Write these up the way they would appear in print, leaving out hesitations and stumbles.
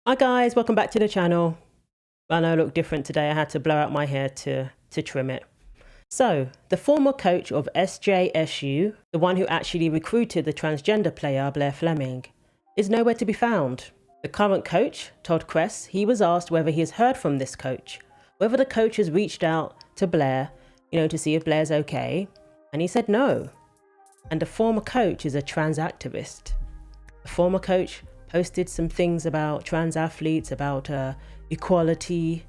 Hi guys, welcome back to the channel. I know I look different today. I had to blow out my hair to trim it. So, the former coach of SJSU, the one who actually recruited the transgender player Blaire Fleming, is nowhere to be found. The current coach, Todd Kress, he was asked whether he has heard from this coach, whether the coach has reached out to Blaire, to see if Blaire's okay, and he said no. And the former coach is a trans activist. The former coach posted some things about trans athletes, about equality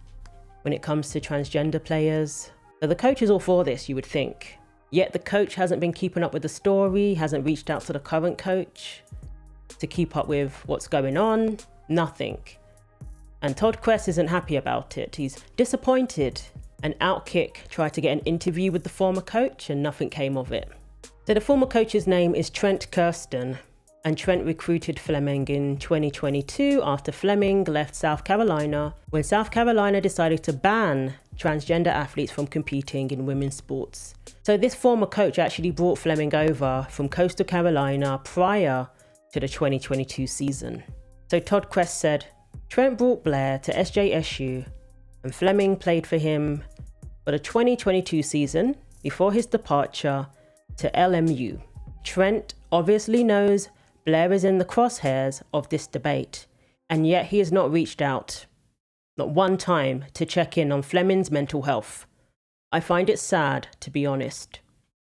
when it comes to transgender players. So the coach is all for this, you would think. Yet the coach hasn't been keeping up with the story, hasn't reached out to the current coach to keep up with what's going on, nothing. And Todd Kress isn't happy about it. He's disappointed. And Outkick tried to get an interview with the former coach and nothing came of it. So the former coach's name is Trent Kersten. And Trent recruited Fleming in 2022 after Fleming left South Carolina when South Carolina decided to ban transgender athletes from competing in women's sports. So this former coach actually brought Fleming over from Coastal Carolina prior to the 2022 season. So Todd Kress said, Trent brought Blaire to SJSU and Fleming played for him for the 2022 season before his departure to LMU. Trent obviously knows Blaire is in the crosshairs of this debate, and yet he has not reached out, not one time, to check in on Fleming's mental health. I find it sad, to be honest.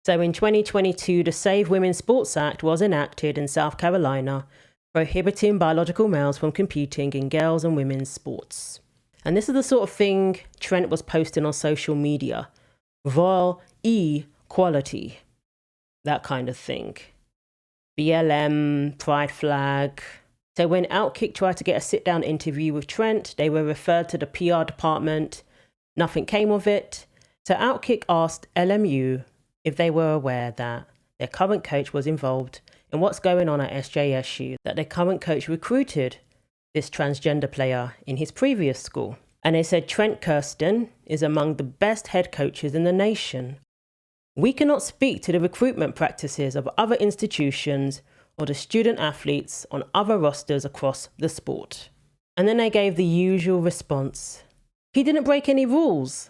So in 2022, the Save Women's Sports Act was enacted in South Carolina, prohibiting biological males from competing in girls' and women's sports. And this is the sort of thing Trent was posting on social media. Royal equality, that kind of thing. BLM, pride flag. So when Outkick tried to get a sit-down interview with Trent, they were referred to the PR department. Nothing came of it. So Outkick asked LMU if they were aware that their current coach was involved in what's going on at SJSU, that their current coach recruited this transgender player in his previous school. And they said Trent Kersten is among the best head coaches in the nation. We cannot speak to the recruitment practices of other institutions or the student athletes on other rosters across the sport. And then they gave the usual response. He didn't break any rules,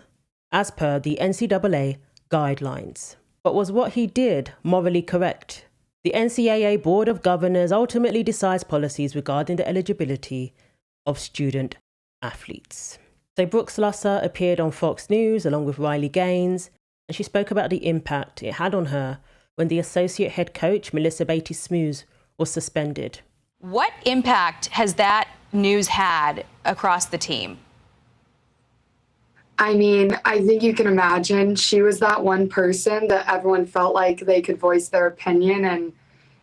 as per the NCAA guidelines. But was what he did morally correct? The NCAA Board of Governors ultimately decides policies regarding the eligibility of student athletes. So Brooke Slusser appeared on Fox News along with Riley Gaines, and she spoke about the impact it had on her when the associate head coach, Melissa Batie-Smoose, was suspended. What impact has that news had across the team? I mean, I think you can imagine she was that one person that everyone felt like they could voice their opinion and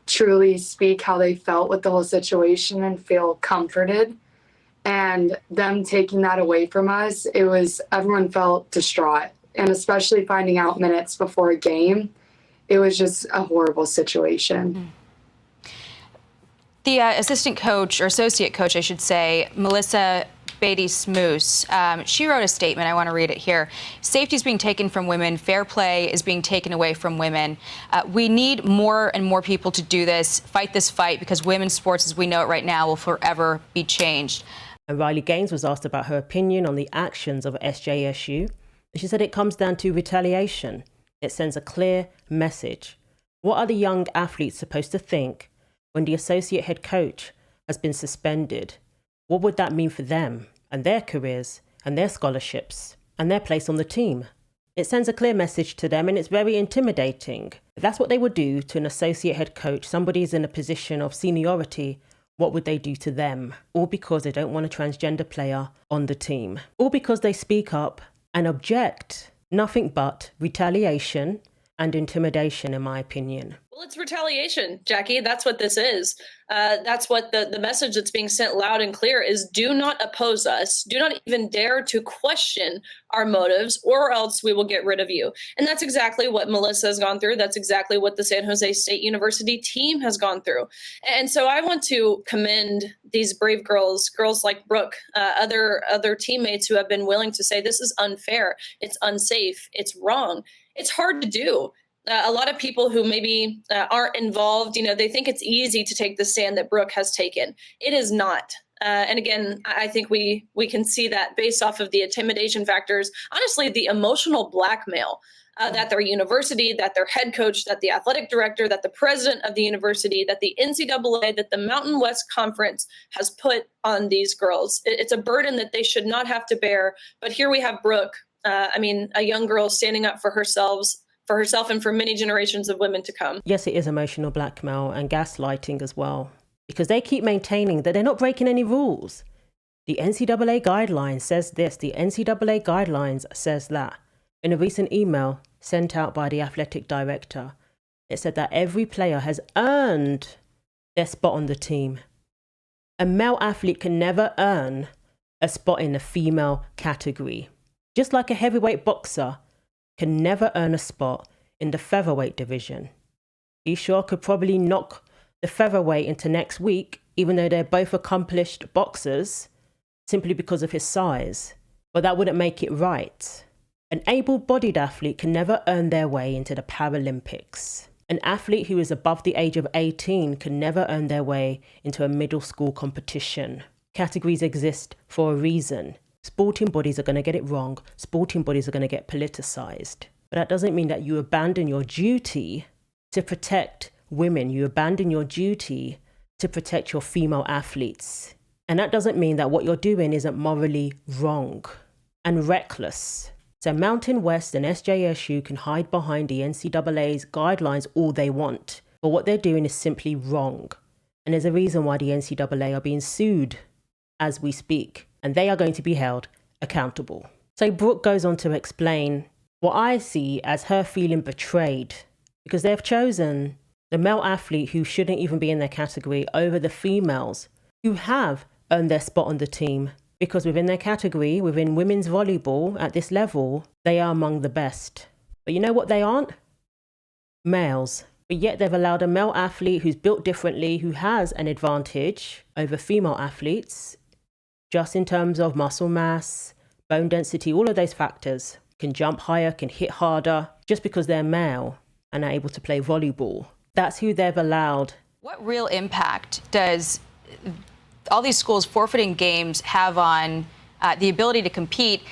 truly speak how they felt with the whole situation and feel comforted. And them taking that away from us, everyone felt distraught. And especially finding out minutes before a game, it was just a horrible situation. The assistant coach, or associate coach, I should say, Melissa Batie-Smoose, she wrote a statement. I want to read it here. Safety is being taken from women. Fair play is being taken away from women. We need more and more people to do this, fight this fight, because women's sports as we know it right now will forever be changed. And Riley Gaines was asked about her opinion on the actions of SJSU. She said it comes down to retaliation. It sends a clear message. What are the young athletes supposed to think when the associate head coach has been suspended? What would that mean for them and their careers and their scholarships and their place on the team? It sends a clear message to them and it's very intimidating. If that's what they would do to an associate head coach, somebody is in a position of seniority, what would they do to them? All because they don't want a transgender player on the team. All because they speak up and object. Nothing but retaliation and intimidation, in my opinion. Well, it's retaliation, Jackie. That's what this is. That's what the message that's being sent loud and clear is: do not oppose us. Do not even dare to question our motives, or else we will get rid of you. And that's exactly what Melissa has gone through. That's exactly what the San Jose State University team has gone through. And so I want to commend these brave girls like Brooke, other teammates who have been willing to say this is unfair, it's unsafe, it's wrong. It's hard to do. A lot of people who maybe aren't involved, they think it's easy to take the stand that Brooke has taken. It is not. And again, I think we can see that based off of the intimidation factors, honestly, the emotional blackmail that their university, that their head coach, that the athletic director, that the president of the university, that the NCAA, that the Mountain West Conference has put on these girls. It's a burden that they should not have to bear. But here we have Brooke, a young girl standing up for herself and for many generations of women to come. Yes, it is emotional blackmail and gaslighting as well, because they keep maintaining that they're not breaking any rules. The NCAA guidelines says this, the NCAA guidelines says that. In a recent email sent out by the athletic director, it said that every player has earned their spot on the team. A male athlete can never earn a spot in the female category, just like a heavyweight boxer can never earn a spot in the featherweight division. He sure could probably knock the featherweight into next week, even though they're both accomplished boxers, simply because of his size. But that wouldn't make it right. An able-bodied athlete can never earn their way into the Paralympics. An athlete who is above the age of 18 can never earn their way into a middle school competition. Categories exist for a reason. Sporting bodies are going to get it wrong. Sporting bodies are going to get politicized. But that doesn't mean that you abandon your duty to protect women. You abandon your duty to protect your female athletes. And that doesn't mean that what you're doing isn't morally wrong and reckless. So Mountain West and SJSU can hide behind the NCAA's guidelines all they want. But what they're doing is simply wrong. And there's a reason why the NCAA are being sued as we speak. And they are going to be held accountable. So Brooke goes on to explain what I see as her feeling betrayed, because they've chosen the male athlete who shouldn't even be in their category over the females who have earned their spot on the team. Because within their category, within women's volleyball at this level, they are among the best. But you know what they aren't? Males. But yet they've allowed a male athlete who's built differently, who has an advantage over female athletes, just in terms of muscle mass, bone density, all of those factors, can jump higher, can hit harder, just because they're male and are able to play volleyball. That's who they've allowed. What real impact does all these schools forfeiting games have on the ability to compete,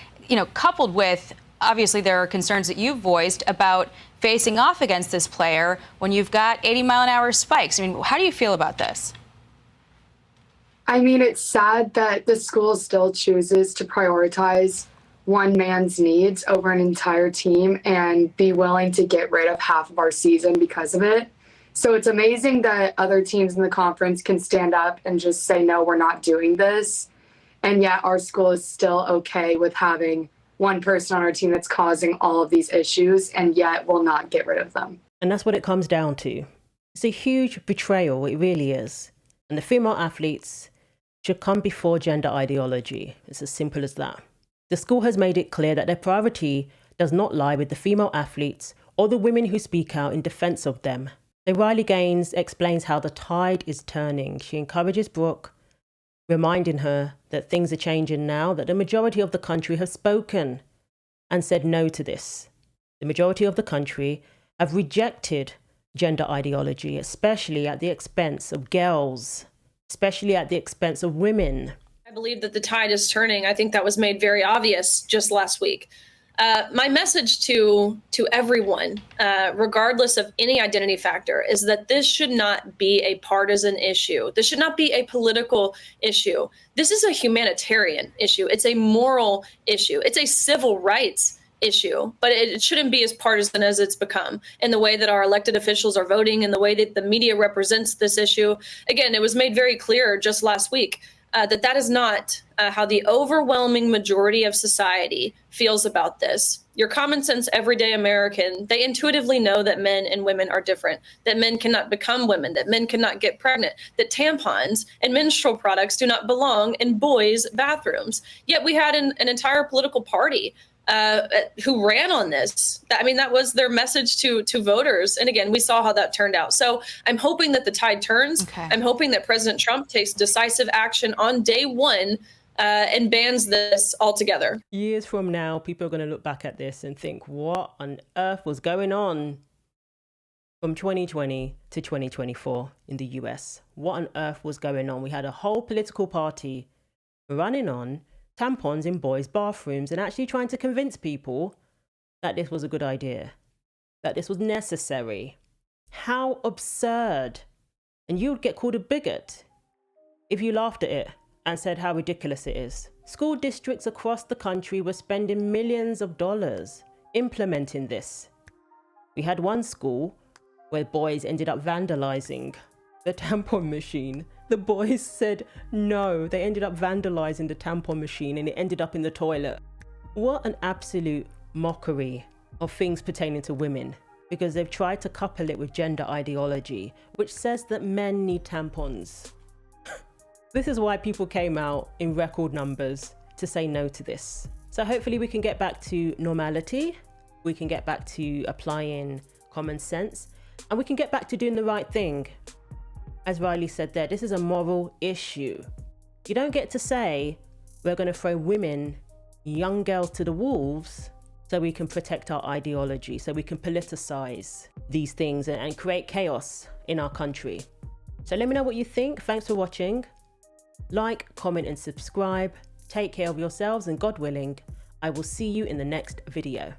coupled with, obviously, there are concerns that you've voiced about facing off against this player when you've got 80-mile-an-hour spikes? I mean, how do you feel about this? I mean, it's sad that the school still chooses to prioritize one man's needs over an entire team and be willing to get rid of half of our season because of it. So it's amazing that other teams in the conference can stand up and just say, no, we're not doing this. And yet our school is still okay with having one person on our team that's causing all of these issues, and yet will not get rid of them. And that's what it comes down to. It's a huge betrayal, it really is. And the female athletes should come before gender ideology. It's as simple as that. The school has made it clear that their priority does not lie with the female athletes or the women who speak out in defense of them. So Riley Gaines explains how the tide is turning. She encourages Brooke, reminding her that things are changing now, that the majority of the country have spoken and said no to this. The majority of the country have rejected gender ideology, especially at the expense of girls, especially at the expense of women. I believe that the tide is turning. I think that was made very obvious just last week. My message to everyone, regardless of any identity factor, is that this should not be a partisan issue. This should not be a political issue. This is a humanitarian issue. It's a moral issue. It's a civil rights issue, but it shouldn't be as partisan as it's become in the way that our elected officials are voting, in the way that the media represents this issue. Again, it was made very clear just last week that is not how the overwhelming majority of society feels about this. Your common sense, everyday American, they intuitively know that men and women are different, that men cannot become women, that men cannot get pregnant, that tampons and menstrual products do not belong in boys' bathrooms. Yet we had an entire political party who ran on this. I mean, that was their message to voters. And again, we saw how that turned out. So I'm hoping that the tide turns. Okay. I'm hoping that President Trump takes decisive action on day one and bans this altogether. Years from now, people are going to look back at this and think, what on earth was going on from 2020 to 2024 in the US. What on earth was going on? We had a whole political party running on tampons in boys' bathrooms and actually trying to convince people that this was a good idea, that this was necessary. How absurd. And you'd get called a bigot if you laughed at it and said how ridiculous it is. School districts across the country were spending millions of dollars implementing this. We had one school where boys ended up vandalizing the tampon machine. The boys said no, they ended up vandalizing the tampon machine and it ended up in the toilet. What an absolute mockery of things pertaining to women, because they've tried to couple it with gender ideology, which says that men need tampons. This is why people came out in record numbers to say no to this. So hopefully we can get back to normality, we can get back to applying common sense, and we can get back to doing the right thing. As Riley said there, this is a moral issue. You don't get to say we're going to throw women, young girls to the wolves so we can protect our ideology, so we can politicize these things and create chaos in our country. So let me know what you think. Thanks for watching. Like, comment and subscribe. Take care of yourselves, and God willing, I will see you in the next video.